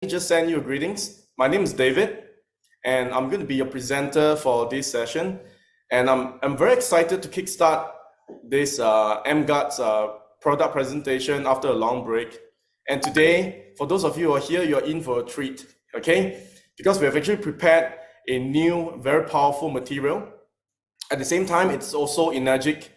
Just send you greetings. My name is David, and I'm going to be your presenter for this session. And I'm very excited to kickstart this emGuarde's product presentation after a long break. And today, for those of you who are here, you're in for a treat, okay? Because we have actually prepared a new, very powerful material. At the same time, it's also energetic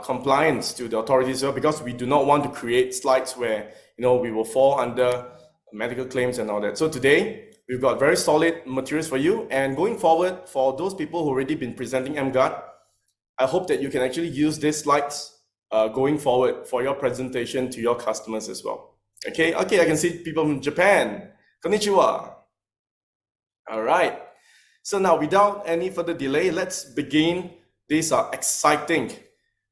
compliance to the authorities as well, because we do not want to create slides where we will fall under medical claims and all that. So today we've got very solid materials for you, and going forward, for those people who already been presenting emGuarde, I hope that you can actually use these slides going forward for your presentation to your customers as well. Okay, I can see people from Japan. Konnichiwa. All right. So now, without any further delay, let's begin this exciting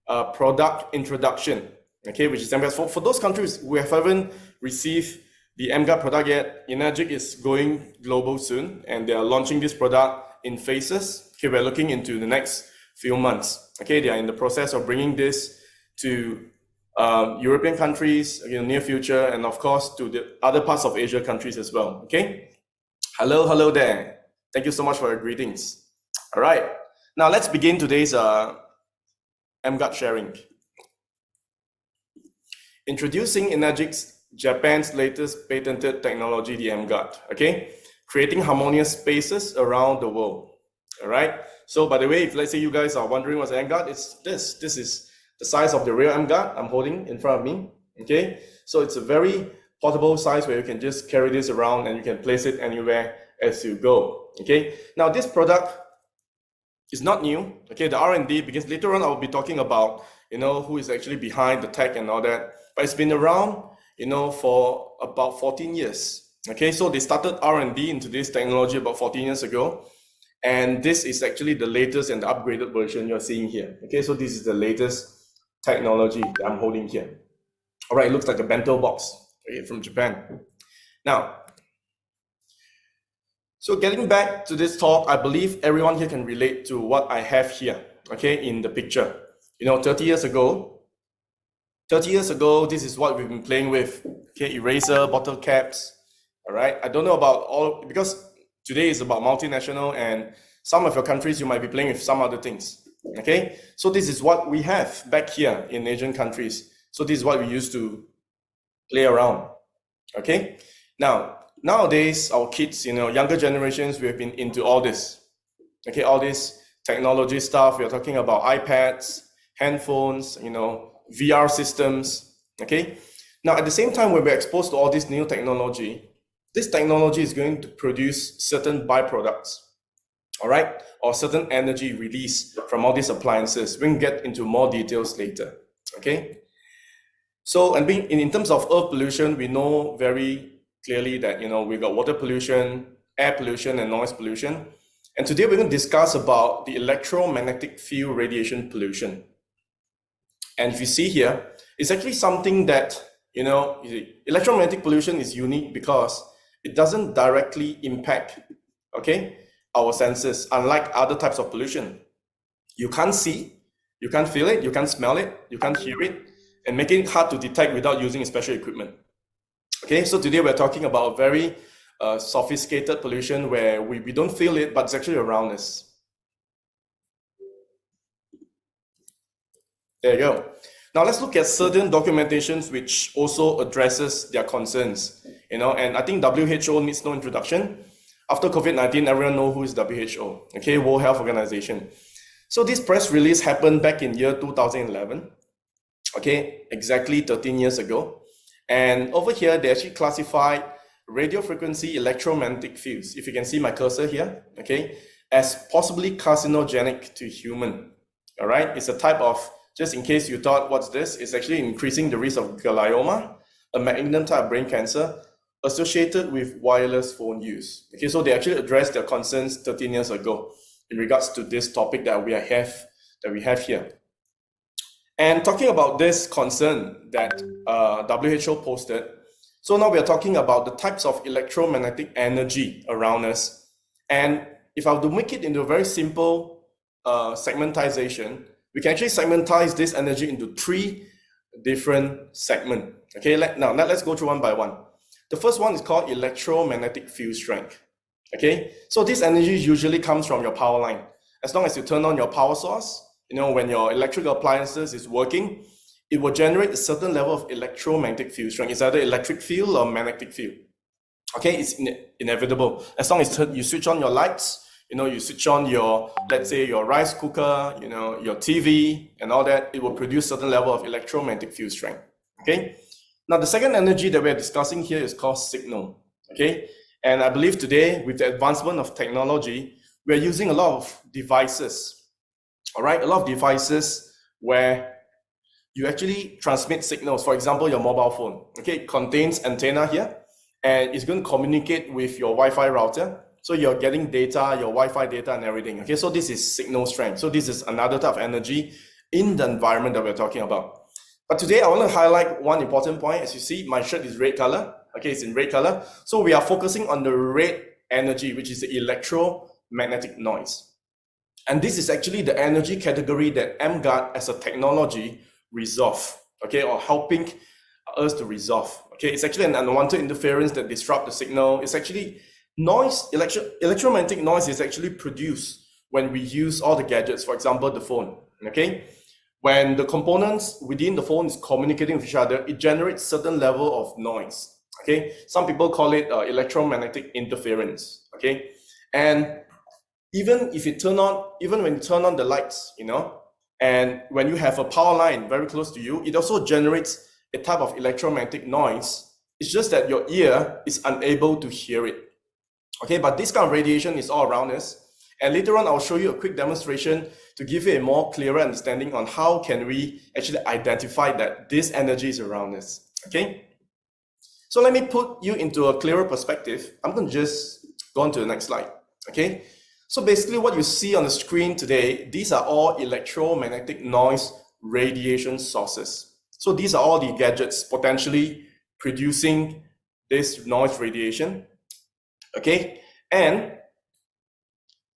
product introduction. Okay, which is emGuarde. For those countries who haven't received the emGuarde product yet, emGuarde is going global soon, and they are launching this product in phases. Okay, we're looking into the next few months. Okay, they are in the process of bringing this to European countries in the near future, and of course to the other parts of Asia countries as well. Okay, hello there. Thank you so much for your greetings. All right, now let's begin today's emGuarde sharing. Introducing emGuarde's Japan's latest patented technology, the emGuarde, okay? Creating harmonious spaces around the world, all right? So by the way, if let's say you guys are wondering what's emGuarde, it's this. This is the size of the real emGuarde I'm holding in front of me, okay? So it's a very portable size where you can just carry this around and you can place it anywhere as you go, okay? Now this product is not new, okay? The R&D, because later on I'll be talking about, who is actually behind the tech and all that, but it's been around for about 14 years. Okay, so they started R&D into this technology about 14 years ago. And this is actually the latest and the upgraded version you're seeing here. Okay, so this is the latest technology that I'm holding here. All right, it looks like a bento box, okay, from Japan. Now, so getting back to this talk, I believe everyone here can relate to what I have here, okay, in the picture. 30 years ago, this is what we've been playing with, okay, eraser, bottle caps, all right? I don't know about all, because today is about multinational, and some of your countries, you might be playing with some other things, okay? So this is what we have back here in Asian countries. So this is what we used to play around, okay? Now, nowadays, our kids, younger generations, we have been into all this, okay? All this technology stuff. We're talking about iPads, handphones, VR systems, okay? Now, at the same time, when we're exposed to all this new technology, this technology is going to produce certain byproducts, all right? Or certain energy release from all these appliances. We can get into more details later, okay? So, and in terms of earth pollution, we know very clearly that, we've got water pollution, air pollution, and noise pollution. And today we're going to discuss about the electromagnetic field radiation pollution. And if you see here, it's actually something that, electromagnetic pollution is unique because it doesn't directly impact, okay, our senses, unlike other types of pollution. You can't see, you can't feel it, you can't smell it, you can't hear it, and making it hard to detect without using special equipment. Okay, so today we're talking about a very sophisticated pollution where we don't feel it, but it's actually around us. There you go. Now let's look at certain documentations which also addresses their concerns, and I think WHO needs no introduction. After COVID-19, everyone knows who is WHO, okay, World Health Organization. So this press release happened back in year 2011, okay, exactly 13 years ago. And over here, they actually classified radio frequency electromagnetic fields, if you can see my cursor here, okay, as possibly carcinogenic to human, all right? It's a type of, just in case you thought, what's this? It's actually increasing the risk of glioma, a malignant type of brain cancer associated with wireless phone use. Okay, so they actually addressed their concerns 13 years ago in regards to this topic that we have here. And talking about this concern that WHO posted, so now we are talking about the types of electromagnetic energy around us. And if I were to make it into a very simple segmentization, we can actually segmentize this energy into 3 different segments. Okay, now let's go through one by one. The first one is called electromagnetic field strength. Okay, so this energy usually comes from your power line. As long as you turn on your power source, when your electrical appliances is working, it will generate a certain level of electromagnetic field strength. It's either electric field or magnetic field. Okay, it's inevitable. As long as you switch on your lights, you switch on your, let's say, your rice cooker, your TV and all that, it will produce certain level of electromagnetic field strength. Okay, now the second energy that we're discussing here is called signal. Okay, and I believe today with the advancement of technology, we're using a lot of devices. All right, a lot of devices where you actually transmit signals. For example, your mobile phone. Okay, it contains antenna here, and it's going to communicate with your Wi-Fi router. So you're getting data, your Wi-Fi data and everything. Okay, so this is signal strength. So this is another type of energy in the environment that we're talking about. But today I want to highlight one important point. As you see, my shirt is red color. Okay, it's in red color. So we are focusing on the red energy, which is the electromagnetic noise. And this is actually the energy category that emGuarde as a technology resolve, okay, or helping us to resolve. Okay, it's actually an unwanted interference that disrupt the signal. It's actually noise, electromagnetic noise is actually produced when we use all the gadgets, for example, the phone, okay? When the components within the phone is communicating with each other, it generates certain level of noise, okay? Some people call it electromagnetic interference, okay? And even when you turn on the lights, and when you have a power line very close to you, it also generates a type of electromagnetic noise. It's just that your ear is unable to hear it. Okay, but this kind of radiation is all around us. And later on, I'll show you a quick demonstration to give you a more clearer understanding on how can we actually identify that this energy is around us. Okay, so let me put you into a clearer perspective. I'm going to just go on to the next slide. Okay, so basically what you see on the screen today, these are all electromagnetic noise radiation sources. So these are all the gadgets potentially producing this noise radiation. Okay, and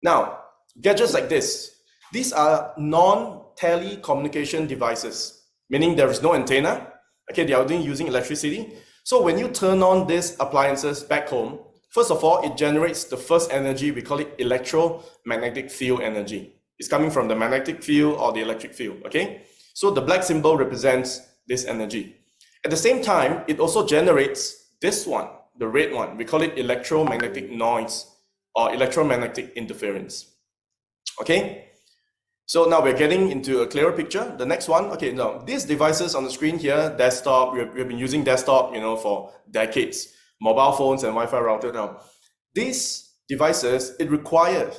now gadgets like this, these are non-telecommunication devices, meaning there is no antenna. Okay, they are using electricity. So when you turn on these appliances back home, first of all, it generates the first energy. We call it electromagnetic field energy. It's coming from the magnetic field or the electric field. Okay, so the black symbol represents this energy. At the same time, it also generates this one, the red one. We call it electromagnetic noise or electromagnetic interference. Okay, so now we're getting into a clearer picture. The next one, okay, now these devices on the screen here, desktop, we've been using desktop, for decades, mobile phones and Wi-Fi router. Now, these devices, it require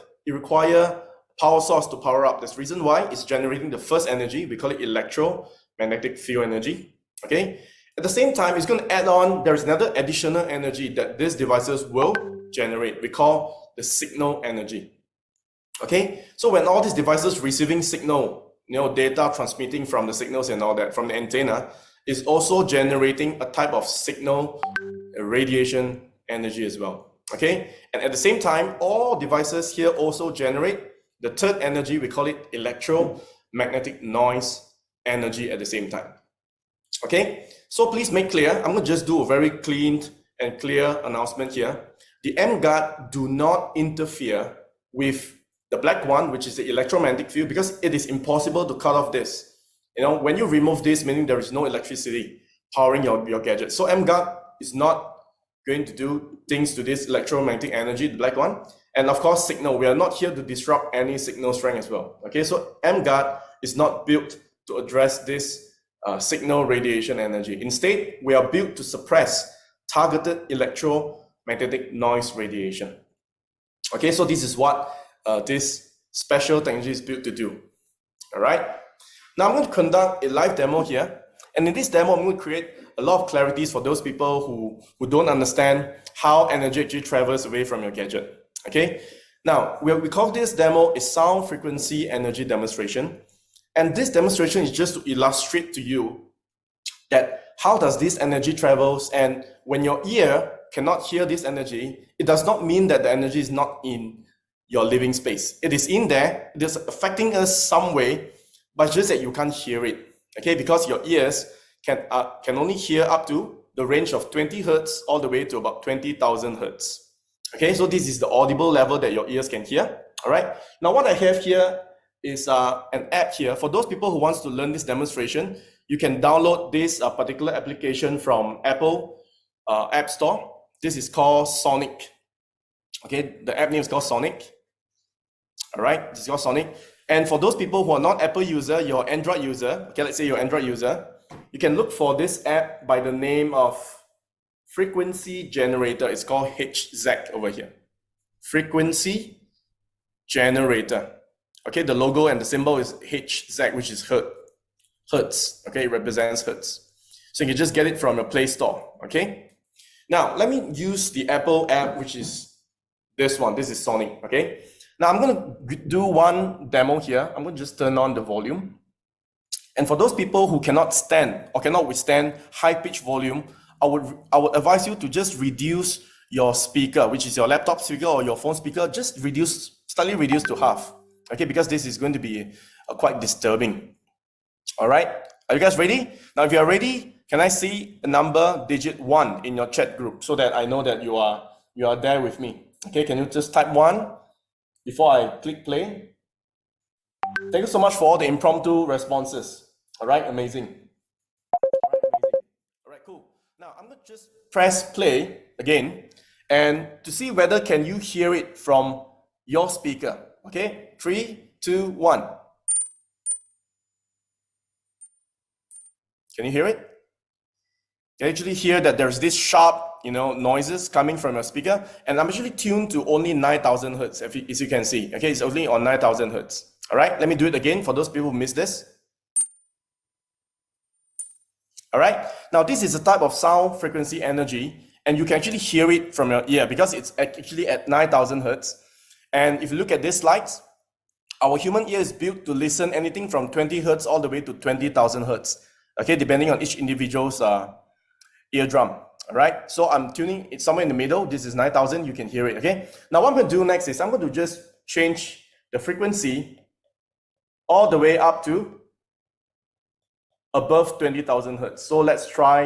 power source to power up. That's the reason why it's generating the first energy. We call it electromagnetic field energy. Okay. At the same time, it's going to add on, there's another additional energy that these devices will generate. We call the signal energy. Okay, so when all these devices receiving signal, data transmitting from the signals and all that from the antenna, is also generating a type of signal radiation energy as well. Okay, and at the same time, all devices here also generate the third energy. We call it electromagnetic noise energy at the same time. Okay, so please make clear, I'm going to just do a very clean and clear announcement here. The emGuarde do not interfere with the black one, which is the electromagnetic field, because it is impossible to cut off this. When you remove this, meaning there is no electricity powering your gadget. So emGuarde is not going to do things to this electromagnetic energy, the black one. And of course, signal, we are not here to disrupt any signal strength as well. Okay, so emGuarde is not built to address this signal radiation energy. Instead, we are built to suppress targeted electromagnetic noise radiation. Okay, so this is what this special technology is built to do. All right. Now I'm going to conduct a live demo here. And in this demo, I'm going to create a lot of clarities for those people who don't understand how energy actually travels away from your gadget. Okay. Now, we call this demo a sound frequency energy demonstration. And this demonstration is just to illustrate to you that how does this energy travels, and when your ear cannot hear this energy, it does not mean that the energy is not in your living space. It is in there, it is affecting us some way, but just that you can't hear it. Okay, because your ears can only hear up to the range of 20 hertz all the way to about 20,000 hertz. Okay, so this is the audible level that your ears can hear. All right. Now what I have here is an app here. For those people who wants to learn this demonstration, you can download this particular application from Apple App Store. This is called Sonic. Okay, the app name is called Sonic. All right, this is called Sonic. And for those people who are not Apple user, you're Android user. Okay, let's say you're Android user. You can look for this app by the name of Frequency Generator. It's called HZAC over here. Frequency Generator. Okay, the logo and the symbol is HZAC, which is hertz. Okay, it represents hertz. So you can just get it from your Play Store. Okay. Now let me use the Apple app, which is this one. This is Sonic. Okay. Now I'm going to do one demo here. I'm going to just turn on the volume. And for those people who cannot stand or cannot withstand high pitch volume, I would advise you to just reduce your speaker, which is your laptop speaker or your phone speaker. Just slightly reduce to half. Okay, because this is going to be quite disturbing. All right, are you guys ready? Now, if you are ready, can I see a number digit 1 in your chat group so that I know that you are there with me? Okay, can you just type 1 before I click play? Thank you so much for all the impromptu responses. All right, amazing. All right, cool. Now I'm gonna just press play again, and to see whether can you hear it from your speaker. Okay, 3, 2, 1. Can you hear it? You can actually hear that there's this sharp, noises coming from your speaker, and I'm actually tuned to only 9,000 hertz, as you can see. Okay, it's only on 9,000 hertz. All right, let me do it again for those people who missed this. All right, now this is a type of sound frequency energy, and you can actually hear it from your ear because it's actually at 9,000 hertz. And if you look at these slides, our human ear is built to listen anything from 20 hertz all the way to 20,000 hertz. Okay, depending on each individual's eardrum. All right, so I'm tuning it somewhere in the middle. This is 9,000, you can hear it. Okay, now what I'm going to do next is I'm going to just change the frequency all the way up to above 20,000 hertz. So let's try.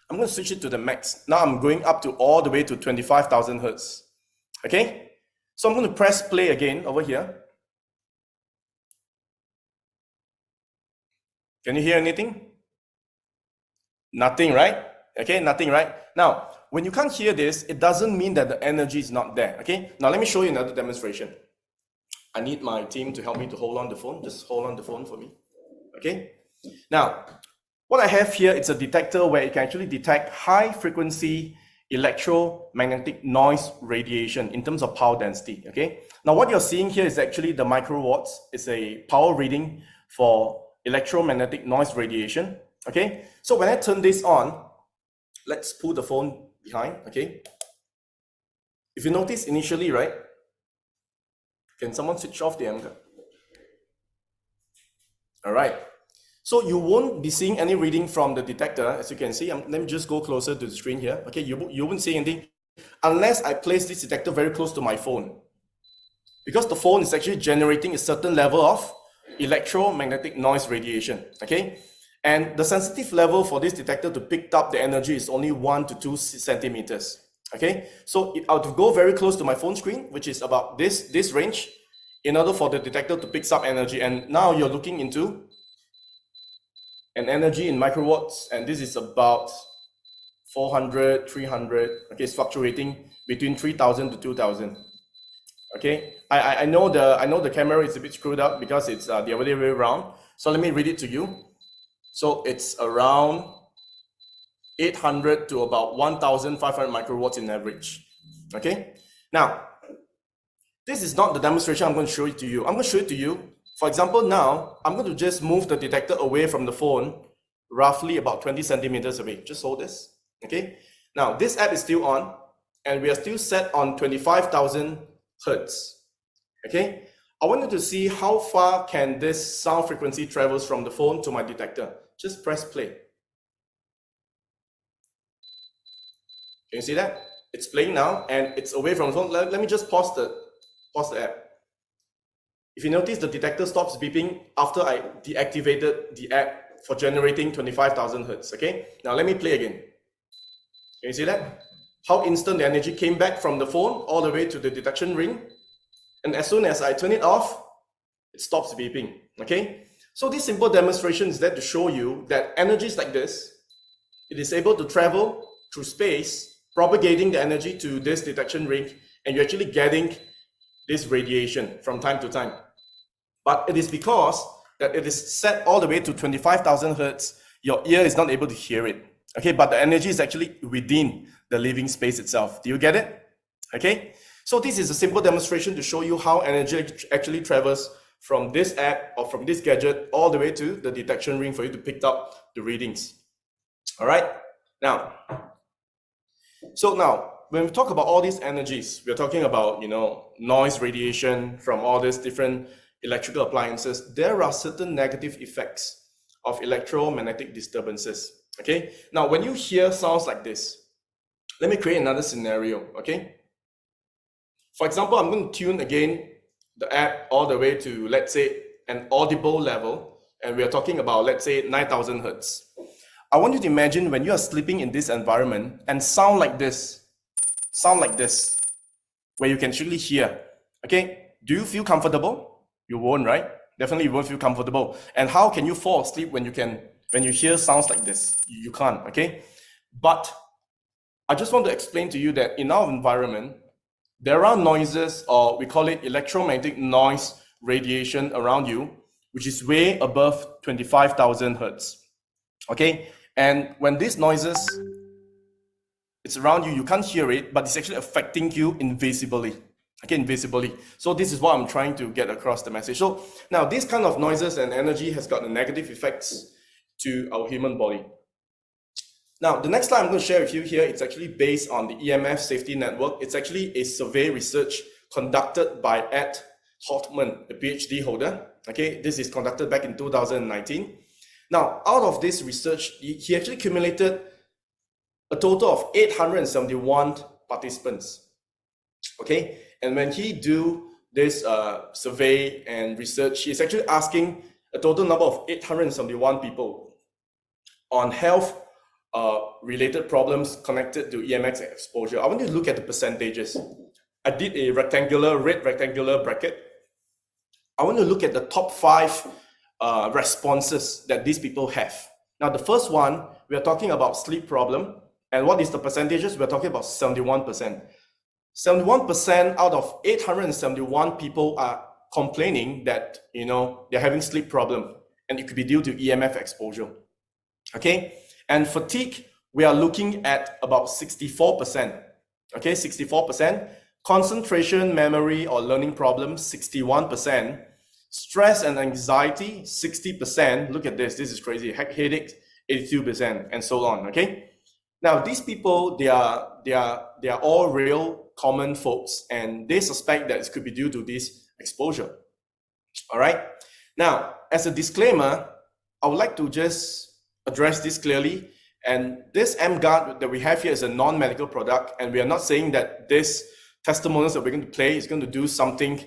I'm going to switch it to the max. Now I'm going up to all the way to 25,000 hertz. Okay, so I'm going to press play again over here. Can you hear anything? Nothing, right? Okay, nothing, right? Now, when you can't hear this, it doesn't mean that the energy is not there. Okay, now let me show you another demonstration. I need my team to help me to hold on the phone. Just hold on the phone for me. Okay, now what I have here, it's a detector where it can actually detect high frequency electromagnetic noise radiation in terms of power density. Okay, now what you're seeing here is actually the microwatts. It's a power reading for electromagnetic noise radiation. Okay, so when I turn this on, let's pull the phone behind. Okay, if you notice initially, right, can someone switch off the emGuarde? All right, so you won't be seeing any reading from the detector, as you can see. Let me just go closer to the screen here. Okay, you won't see anything unless I place this detector very close to my phone, because the phone is actually generating a certain level of electromagnetic noise radiation. Okay, and the sensitive level for this detector to pick up the energy is only 1 to 2 centimeters. Okay, so I have to go very close to my phone screen, which is about this range, in order for the detector to pick up energy. And now you're looking into an energy in microwatts, and this is about 400, 300. Okay, it's fluctuating between 3,000 to 2,000. Okay, I know the camera is a bit screwed up because it's the other way around. So let me read it to you. So it's around 800 to about 1,500 microwatts in average. Okay, now this is not the demonstration I'm going to show it to you. I'm going to show it to you. For example, now I'm going to just move the detector away from the phone, roughly about 20 centimeters away. Just hold this. Okay, now this app is still on, and we are still set on 25,000 hertz. Okay, I wanted to see how far can this sound frequency travels from the phone to my detector. Just press play. Can you see that? It's playing now, and it's away from the phone. Let me just pause the app. If you notice, the detector stops beeping after I deactivated the app for generating 25,000 hertz. Okay, now let me play again. Can you see that? How instant the energy came back from the phone all the way to the detection ring. And as soon as I turn it off, it stops beeping. Okay, so this simple demonstration is there to show you that energies like this, it is able to travel through space, propagating the energy to this detection ring, and you're actually getting this radiation from time to time. But it is because that it is set all the way to 25,000 hertz, your ear is not able to hear it. Okay, but the energy is actually within the living space itself. Do you get it? Okay, so this is a simple demonstration to show you how energy actually travels from this app or from this gadget all the way to the detection ring for you to pick up the readings. All right, now, when we talk about all these energies, we're talking about, noise radiation from all these different electrical appliances. There are certain negative effects of electromagnetic disturbances. Okay, now when you hear sounds like this, let me create another scenario. Okay, for example, I'm going to tune again the app all the way to, let's say, an audible level, and we are talking about, let's say, 9,000 hertz. I want you to imagine when you are sleeping in this environment and sound like this, where you can actually hear. Okay, do you feel comfortable? You won't, right? Definitely you won't feel comfortable. And how can you fall asleep when you hear sounds like this? You can't, okay? But I just want to explain to you that in our environment, there are noises, or we call it electromagnetic noise radiation around you, which is way above 25,000 hertz. Okay, and when these noises, it's around you, you can't hear it, but it's actually affecting you invisibly. Okay, invisibly. So this is what I'm trying to get across the message. So now this kind of noises and energy has got a negative effects to our human body. Now, the next slide I'm going to share with you here, it's actually based on the EMF Safety Network. It's actually a survey research conducted by Ed Hartman, a PhD holder. Okay, this is conducted back in 2019. Now, out of this research, he actually accumulated a total of 871 participants. Okay, and when he do this survey and research, he's actually asking a total number of 871 people on health related problems connected to EMF exposure. I want you to look at the percentages. I did a red rectangular bracket. I want to look at the top 5 responses that these people have. Now, the first one, we are talking about sleep problem. And what is the percentages? We're talking about 71%. 71% out of 871 people are complaining that, they're having sleep problem, and it could be due to EMF exposure. Okay, and fatigue, we are looking at about 64%. Okay, 64%. Concentration, memory, or learning problems, 61%. Stress and anxiety, 60%. Look at this. This is crazy. Headaches, 82%, and so on. Okay. Now these people, they are all real common folks, and they suspect that it could be due to this exposure. All right. Now, as a disclaimer, I would like to just address this clearly. And this emGuarde that we have here is a non-medical product, and we are not saying that this testimonials that we're going to play is going to do something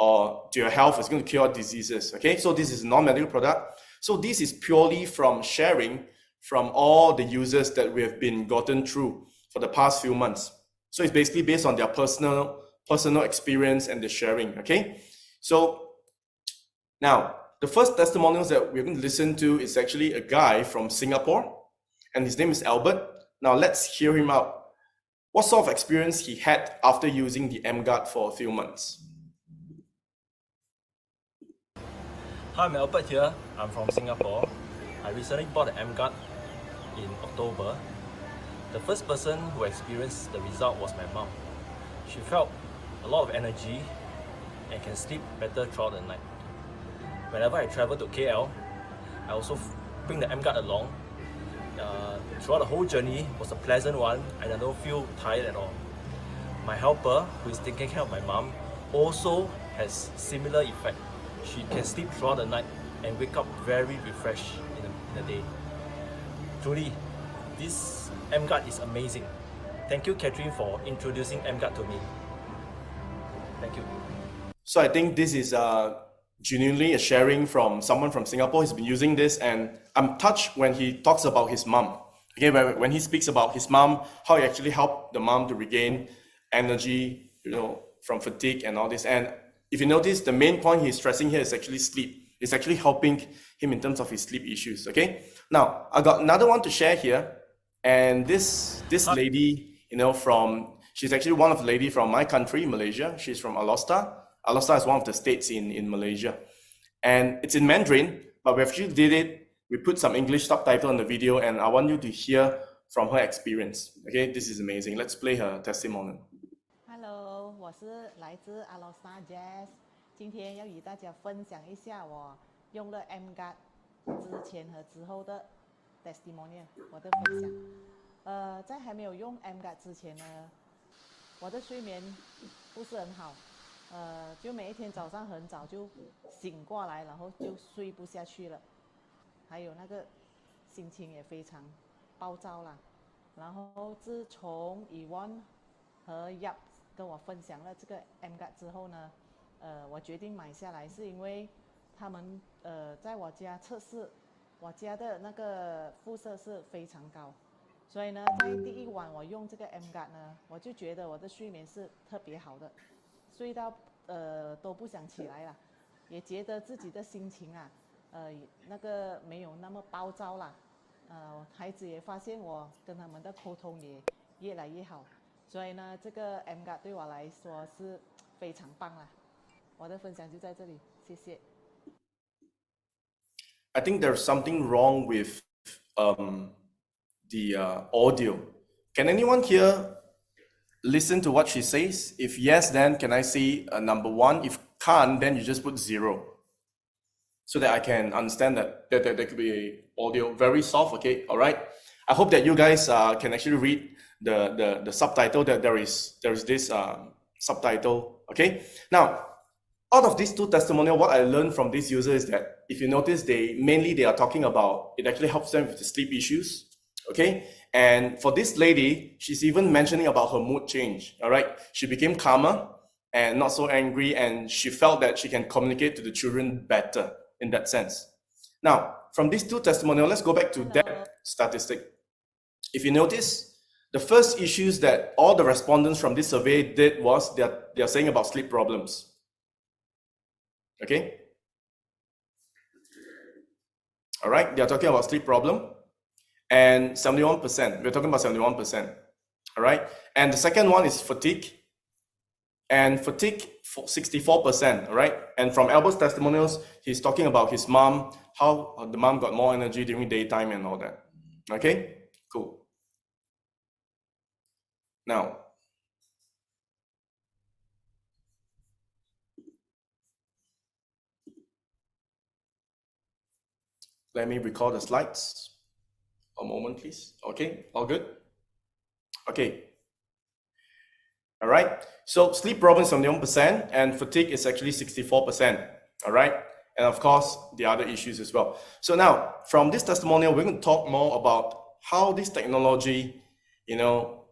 to your health, it's going to cure diseases. Okay, so this is a non-medical product. So this is purely from sharing from all the users that we have been gotten through for the past few months. So it's basically based on their personal experience and the sharing. Okay, so now the first testimonials that we're going to listen to is actually a guy from Singapore, and his name is Albert. Now let's hear him out. What sort of experience he had after using the emGuarde for a few months. Hi, I'm Albert here. I'm from Singapore. I recently bought the emGuarde in October. The first person who experienced the result was my mom. She felt a lot of energy and can sleep better throughout the night. Whenever I travel to KL, I also bring the emGuarde along. Throughout the whole journey was a pleasant one, and I don't feel tired at all. My helper, who is taking care of my mom, also has similar effect. She can sleep throughout the night and wake up very refreshed in the day. Truly, this emGuarde is amazing. Thank you, Catherine, for introducing emGuarde to me. Thank you. So I think this is genuinely a sharing from someone from Singapore. He's been using this, and I'm touched when he talks about his mom. Okay, when he speaks about his mom, how he actually helped the mom to regain energy, from fatigue and all this. And if you notice, the main point he's stressing here is actually sleep. It's actually helping him in terms of his sleep issues. Okay. Now I got another one to share here, and this lady, she's actually one of the lady from my country, Malaysia. She's from Alostar. Alostar is one of the states in Malaysia, and it's in Mandarin, but we actually did it. We put some English subtitle on the video, and I want you to hear from her experience. Okay, this is amazing. Let's play her testimonial. Hello， 我是来自 Alostar Jazz， 今天要与大家分享一下我用了 emGuarde 之前和之后的 testimonial， 我的分享。在还没有用 emGuarde 之前呢，我的睡眠不是很好，就每一天早上很早就醒过来，然后就睡不下去了，还有那个心情也非常暴躁啦。然后自从Iwan和 Yap 跟我分享了这个 emGuarde 之后呢，我决定买下来，是因为他们在我家测试，我家的那个辐射是非常高，所以呢，在第一晚我用这个 emGuarde 呢，我就觉得我的睡眠是特别好的，睡到都不想起来了，也觉得自己的心情啊，那个没有那么暴躁啦，孩子也发现我跟他们的沟通也越来越好。所以呢，这个 emGuarde 对我来说是非常棒啦。我的分享就在这里，谢谢。I think there's something wrong with the audio. Can anyone here listen to what she says? If yes, then can I see number 1? If can't, then you just put 0, so that I can understand that there could be audio very soft. Okay, all right. I hope that you guys can actually read the subtitle, that there is this subtitle. Okay, now out of these 2 testimonials, what I learned from this user is that if you notice, they are talking about it actually helps them with the sleep issues. Okay, and for this lady, she's even mentioning about her mood change. All right, she became calmer and not so angry, and she felt that she can communicate to the children better in that sense. Now, from these 2 testimonials, let's go back to that statistic. If you notice, the first issues that all the respondents from this survey did was they're saying about sleep problems. Okay? All right, they're talking about sleep problem. And 71%, we're talking about 71%. All right, and the second one is fatigue. And fatigue, 64%, all right? And from Albert's testimonials, he's talking about his mom, how the mom got more energy during daytime and all that. Okay, cool. Now, let me record the slides. A moment, please. Okay, all good? Okay. All right, so sleep problems 71%, and fatigue is actually 64%. All right, and of course, the other issues as well. So now, from this testimonial, we're going to talk more about how this technology,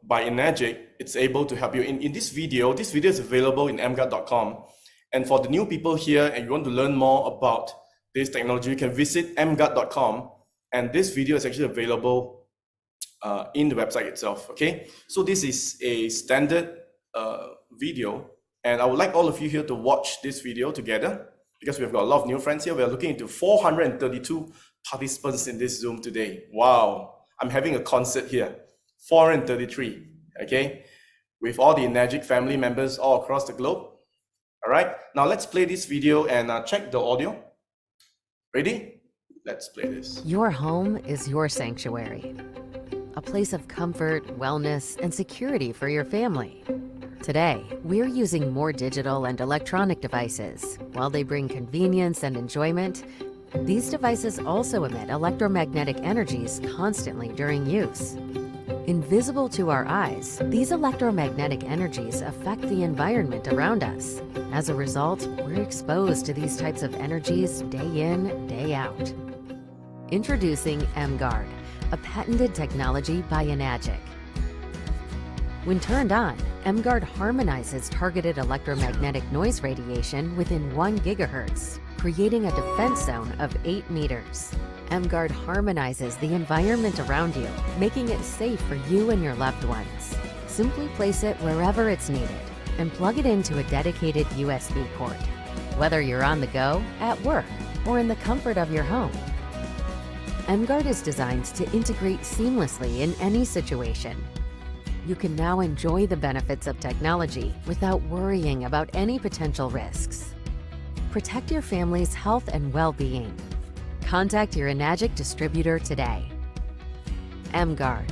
by emGuarde, it's able to help you. In this video is available in emGuarde.com. And for the new people here, and you want to learn more about this technology, you can visit emGuarde.com. And this video is actually available in the website itself. Okay, so this is a standard video, and I would like all of you here to watch this video together, because we've got a lot of new friends here. We are looking into 432 participants in this Zoom today. Wow, I'm having a concert here. 433, okay, with all the emGuarde family members all across the globe. All right, now let's play this video and check the audio. Ready? Let's play this. Your home is your sanctuary, a place of comfort, wellness, and security for your family. Today, we're using more digital and electronic devices. While they bring convenience and enjoyment, these devices also emit electromagnetic energies constantly during use. Invisible to our eyes, these electromagnetic energies affect the environment around us. As a result, we're exposed to these types of energies day in, day out. Introducing emGuarde, a patented technology by emGuarde. When turned on, emGuarde harmonizes targeted electromagnetic noise radiation within 1 GHz, creating a defense zone of 8 meters. emGuarde harmonizes the environment around you, making it safe for you and your loved ones. Simply place it wherever it's needed and plug it into a dedicated USB port, whether you're on the go, at work, or in the comfort of your home. emGuarde is designed to integrate seamlessly in any situation. You can now enjoy the benefits of technology without worrying about any potential risks. Protect your family's health and well-being. Contact your enagic distributor today. emGuarde.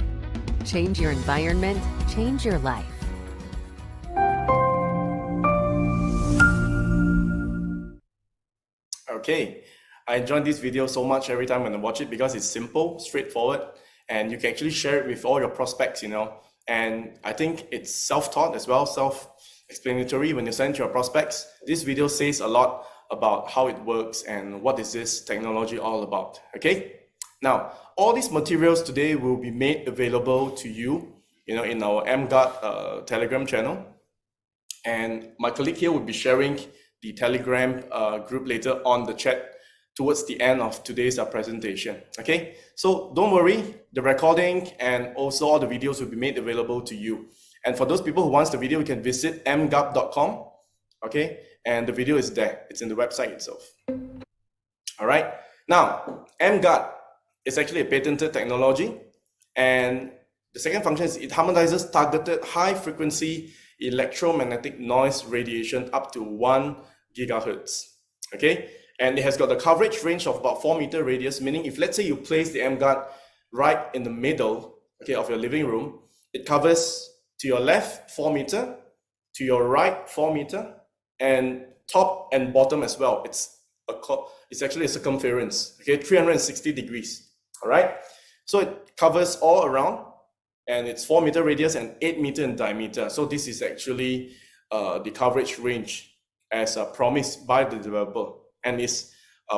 Change your environment, change your life. Okay, I enjoy this video so much every time when I watch it because it's simple, straightforward, and you can actually share it with all your prospects, and I think it's self-taught as well, self-explanatory when you send to your prospects. This video says a lot about how it works and what is this technology all about, okay? Now, all these materials today will be made available to you, in our emGuarde Telegram channel, and my colleague here will be sharing the Telegram group later on the chat towards the end of today's presentation, okay? So don't worry, the recording and also all the videos will be made available to you. And for those people who wants the video, you can visit emGuarde.com, okay? And the video is there, it's in the website itself. All right, now emGuarde is actually a patented technology, and the second function is it harmonizes targeted high frequency electromagnetic noise radiation up to 1 gigahertz, okay? And it has got the coverage range of about 4-meter radius, meaning if let's say you place the emGuarde right in the middle, okay, of your living room, it covers to your left 4 meter, to your right 4 meter, and top and bottom as well. It's actually a circumference, okay, 360 degrees, all right? So it covers all around, and it's 4-meter radius and 8-meter in diameter. So this is actually the coverage range as promised by the developer, and it's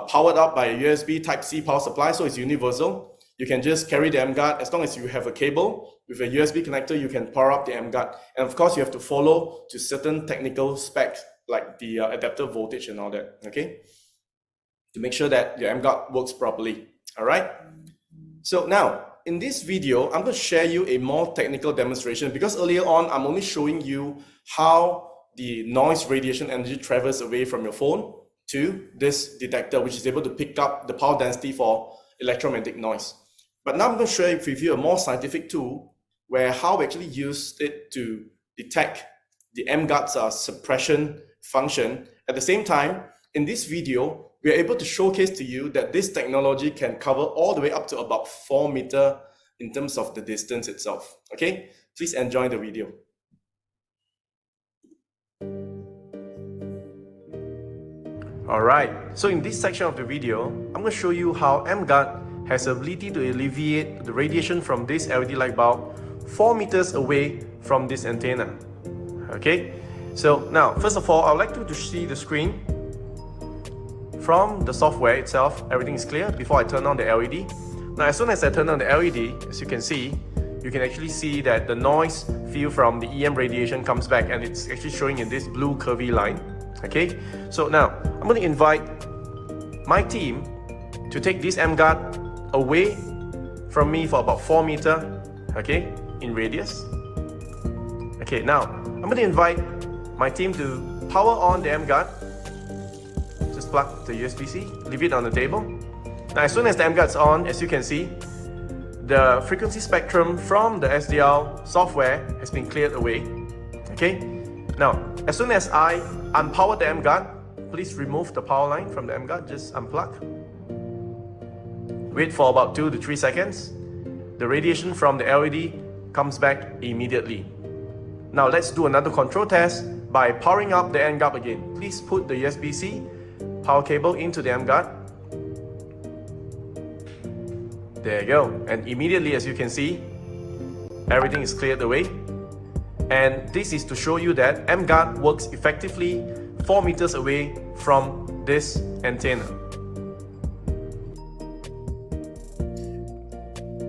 powered up by a USB Type-C power supply, so it's universal. You can just carry the emGuarde as long as you have a cable with a USB connector. You can power up the emGuarde, and of course you have to follow to certain technical specs like the adapter voltage and all that, okay, to make sure that your emGuarde works properly. All right, so now in this video I'm going to share you a more technical demonstration, because earlier on I'm only showing you how the noise radiation energy travels away from your phone to this detector, which is able to pick up the power density for electromagnetic noise. But now I'm going to share with you a more scientific tool where how we actually use it to detect the emGuarde's suppression function. At the same time, in this video, we are able to showcase to you that this technology can cover all the way up to about 4 meters in terms of the distance itself. Okay, please enjoy the video. Alright, so in this section of the video, I'm going to show you how emGuarde has the ability to alleviate the radiation from this LED light bulb 4 meters away from this antenna. Okay, so now first of all, I would like you to see the screen. From the software itself, everything is clear before I turn on the LED. Now as soon as I turn on the LED, as you can see, you can actually see that the noise field from the EM radiation comes back, and it's actually showing in this blue curvy line. Okay, so now I'm going to invite my team to take this emGuarde away from me for about 4 meters, okay, in radius. Okay, now I'm going to invite my team to power on the emGuarde. Just plug the USB-C, leave it on the table. Now as soon as the emGuarde's on, as you can see, the frequency spectrum from the SDR software has been cleared away. Okay, now as soon as I unpower the emGuarde, please remove the power line from the emGuarde, just unplug. Wait for about 2 to 3 seconds. The radiation from the LED comes back immediately. Now let's do another control test by powering up the emGuarde again. Please put the USB-C power cable into the emGuarde. There you go. And immediately, as you can see, everything is cleared away. And this is to show you that emGuarde works effectively 4 meters away from this antenna.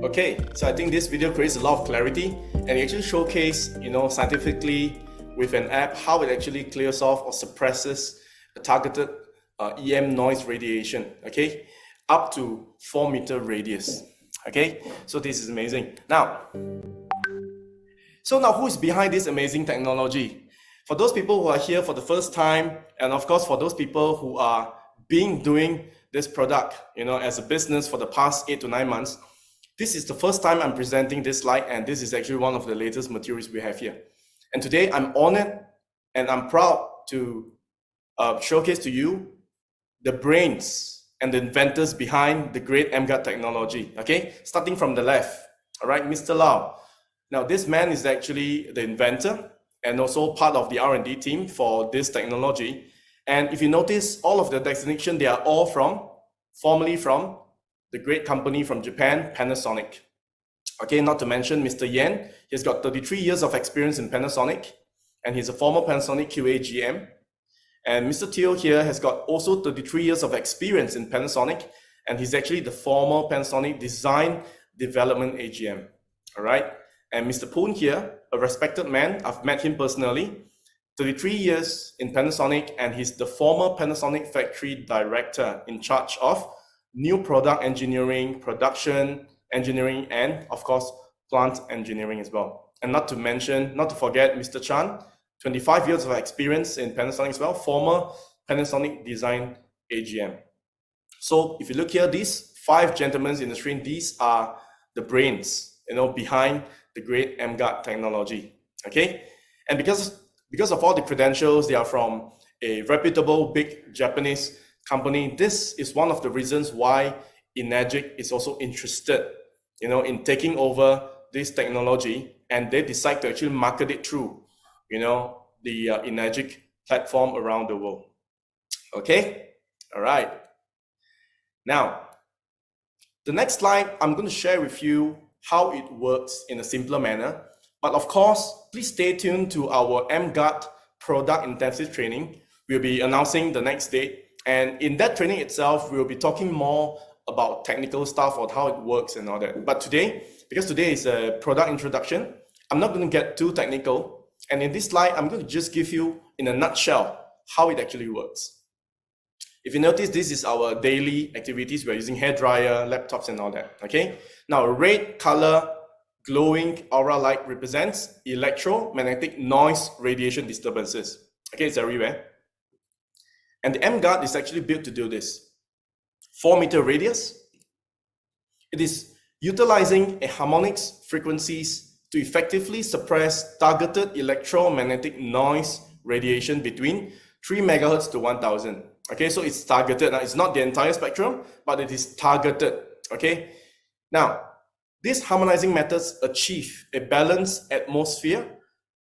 Okay, so I think this video creates a lot of clarity, and it actually showcases, scientifically with an app how it actually clears off or suppresses a targeted EM noise radiation, okay, up to 4-meter radius, okay. So this is amazing. Now who is behind this amazing technology? For those people who are here for the first time, and of course for those people who are doing this product, as a business for the past 8 to 9 months, this is the first time I'm presenting this slide, and this is actually one of the latest materials we have here. And today I'm honored and I'm proud to showcase to you the brains and the inventors behind the great emGuarde technology, okay? Starting from the left, all right, Mr. Lau. Now, this man is actually the inventor and also part of the R&D team for this technology. And if you notice, all of the designation, they are all formerly from the great company from Japan, Panasonic. Okay, not to mention Mr. Yan. He's got 33 years of experience in Panasonic, and he's a former Panasonic QA GM. And Mr. Teo here has got also 33 years of experience in Panasonic, and he's actually the former Panasonic Design Development AGM. All right. And Mr. Poon here, a respected man, I've met him personally, 33 years in Panasonic, and he's the former Panasonic Factory Director in charge of new product engineering, production engineering, and of course, plant engineering as well. And not to forget Mr. Chan, 25 years of experience in Panasonic as well, former Panasonic Design AGM. So if you look here, these 5 gentlemen in the screen, these are the brains, behind the great emGuarde technology, okay? And because of all the credentials, they are from a reputable big Japanese company. This is one of the reasons why Energic is also interested, in taking over this technology, and they decide to actually market it through, the Energic platform around the world. Okay, all right. Now, the next slide, I'm going to share with you how it works in a simpler manner. But of course, please stay tuned to our emGuarde product intensive training. We'll be announcing the next date. And in that training itself, we'll be talking more about technical stuff or how it works and all that. But today, because today is a product introduction, I'm not going to get too technical. And in this slide, I'm going to just give you, in a nutshell, how it actually works. If you notice, this is our daily activities. We're using hairdryer, laptops, and all that, okay? Now, red color, glowing aura light represents electromagnetic noise radiation disturbances. Okay, it's everywhere. And the emGuarde is actually built to do this. 4-meter radius. It is utilizing a harmonics frequencies to effectively suppress targeted electromagnetic noise radiation between 3 megahertz to 1000. Okay, so it's targeted. Now, it's not the entire spectrum, but it is targeted. Okay, now these harmonizing methods achieve a balanced atmosphere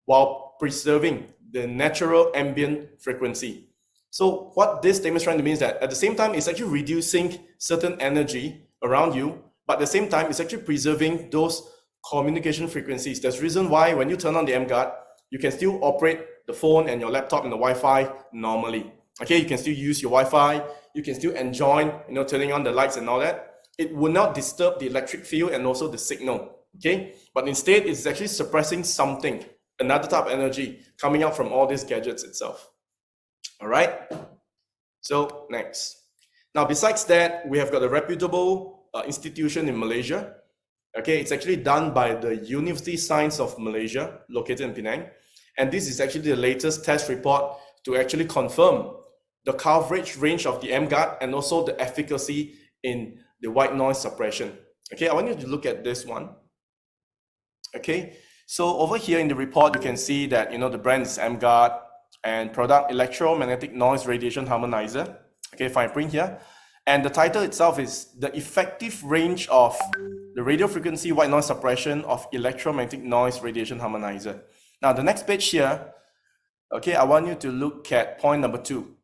while preserving the natural ambient frequency. So what this statement is trying to mean is that at the same time, it's actually reducing certain energy around you, but at the same time, it's actually preserving those communication frequencies. That's the reason why when you turn on the emGuarde, you can still operate the phone and your laptop and the Wi-Fi normally. Okay, you can still use your Wi-Fi, you can still enjoy, turning on the lights and all that. It will not disturb the electric field and also the signal, okay? But instead, it's actually suppressing something, another type of energy coming out from all these gadgets itself. All right, so next. Now, besides that, we have got a reputable institution in Malaysia. Okay, it's actually done by the University Science of Malaysia, located in Penang. And this is actually the latest test report to actually confirm the coverage range of the emGuarde and also the efficacy in the white noise suppression. Okay, I want you to look at this one. Okay, so over here in the report, you can see that, the brand is emGuarde and product electromagnetic noise radiation harmonizer. Okay, fine print here. And the title itself is the effective range of the radio frequency white noise suppression of electromagnetic noise radiation harmonizer. Now, the next page here, okay, I want you to look at point number 2.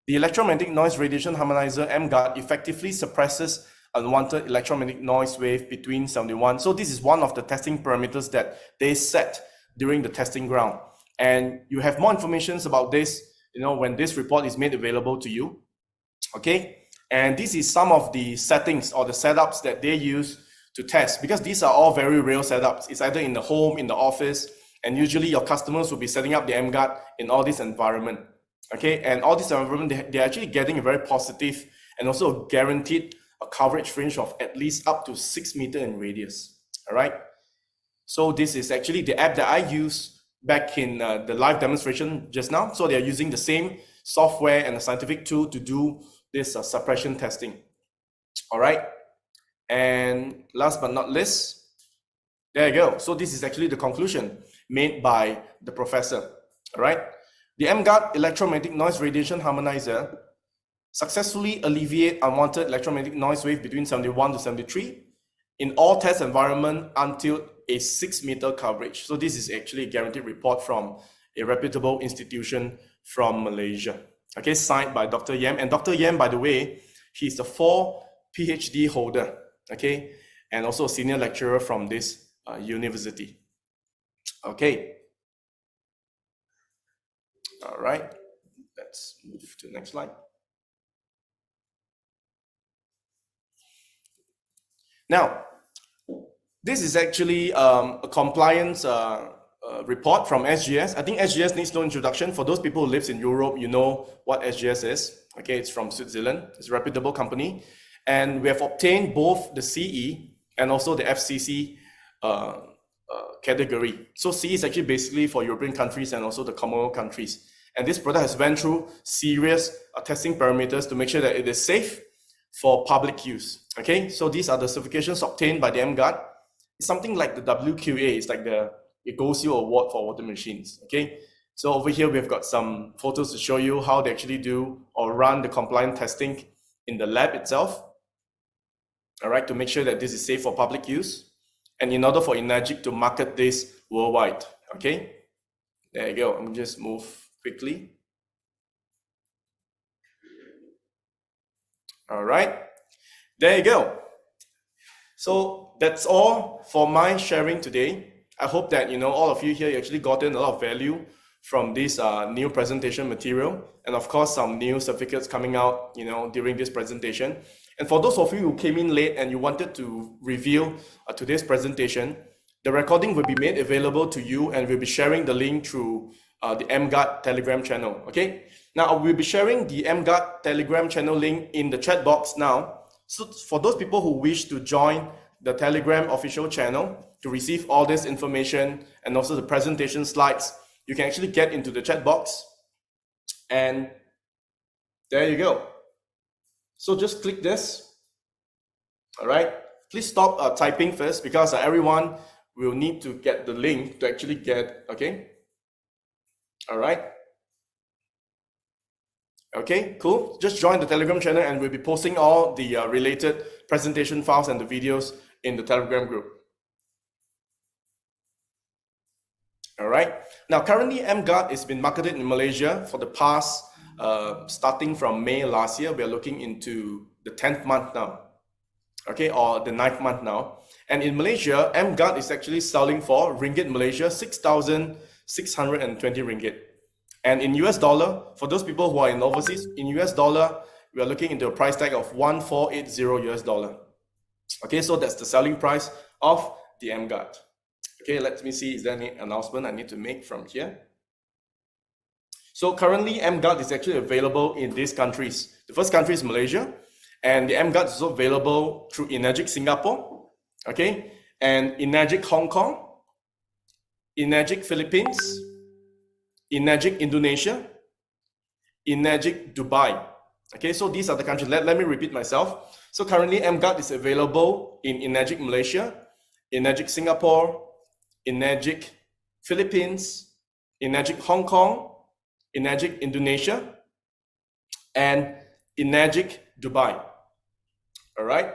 The electromagnetic noise radiation harmonizer emGuarde effectively suppresses unwanted electromagnetic noise wave between 71. So this is one of the testing parameters that they set during the testing ground. And you have more information about this, when this report is made available to you. Okay, and this is some of the settings or the setups that they use to test, because these are all very real setups. It's either in the home, in the office, and usually your customers will be setting up the emGuarde in all this environment. Okay, and all this environment, they're actually getting a very positive and also guaranteed a coverage range of at least up to 6 meters in radius. All right. So this is actually the app that I used back in the live demonstration just now. So they're using the same software and a scientific tool to do this suppression testing. All right. And last but not least, there you go. So this is actually the conclusion made by the professor. All right. The emGuarde electromagnetic noise radiation harmonizer successfully alleviate unwanted electromagnetic noise wave between 71 to 73 in all test environment until a 6 meter coverage. So this is actually a guaranteed report from a reputable institution from Malaysia. Okay, signed by Dr. Yam. And Dr. Yam, by the way, he's the 4 PhD holder, okay, and also a senior lecturer from this university. Okay. All right, let's move to the next slide. Now, this is actually a compliance report from SGS. I think SGS needs no introduction. For those people who live in Europe, you know what SGS is. Okay, it's from Switzerland. It's a reputable company. And we have obtained both the CE and also the FCC category. So CE is actually basically for European countries and also the Commonwealth countries. And this product has went through serious testing parameters to make sure that it is safe for public use. Okay, so these are the certifications obtained by the emGuarde. It's something like the WQA. It's like the GoSeal award for water machines. Okay, so over here we've got some photos to show you how they actually do or run the compliant testing in the lab itself. All right, to make sure that this is safe for public use, and in order for emGuarde to market this worldwide. Okay, there you go. I'm just move quickly. All right, there you go. So that's all for my sharing today. I hope that all of you here actually gotten a lot of value from this new presentation material, and of course some new certificates coming out during this presentation. And for those of you who came in late and you wanted to review today's presentation, the recording will be made available to you, and we'll be sharing the link through the emGuarde Telegram channel. Okay. Now we'll be sharing the emGuarde Telegram channel link in the chat box now. So for those people who wish to join the Telegram official channel to receive all this information and also the presentation slides, you can actually get into the chat box, and there you go. So just click this. All right. Please stop typing first, because everyone will need to get the link to actually get. Okay. All right. Okay, cool. Just join the Telegram channel, and we'll be posting all the related presentation files and the videos in the Telegram group. All right. Now, currently, emGuarde has been marketed in Malaysia for the past, starting from May last year. We are looking into the 10th month now, okay, or the 9th month now. And in Malaysia, emGuarde is actually selling for Ringgit Malaysia, 6,620 Ringgit. And in US dollar, for those people who are in overseas, in US dollar, we are looking into a price tag of 1480 US dollar. Okay, so that's the selling price of the emGuarde. Okay, let me see, is there any announcement I need to make from here? So currently, emGuarde is actually available in these countries. The first country is Malaysia, and the emGuarde is also available through emGuarde Singapore, okay, and emGuarde Hong Kong, emGuarde Philippines, emGuarde Indonesia, emGuarde Dubai. Okay, so these are the countries. Let me repeat myself. So currently, emGuarde is available in emGuarde Malaysia, emGuarde Singapore, emGuarde Philippines, emGuarde Hong Kong, emGuarde Indonesia, and emGuarde Dubai. All right.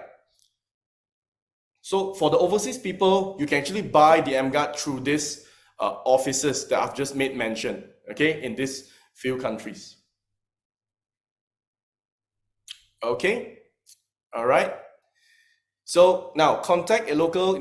So for the overseas people, you can actually buy the emGuarde through these offices that I've just made mention, okay, in these few countries. Okay, all right. So now contact a local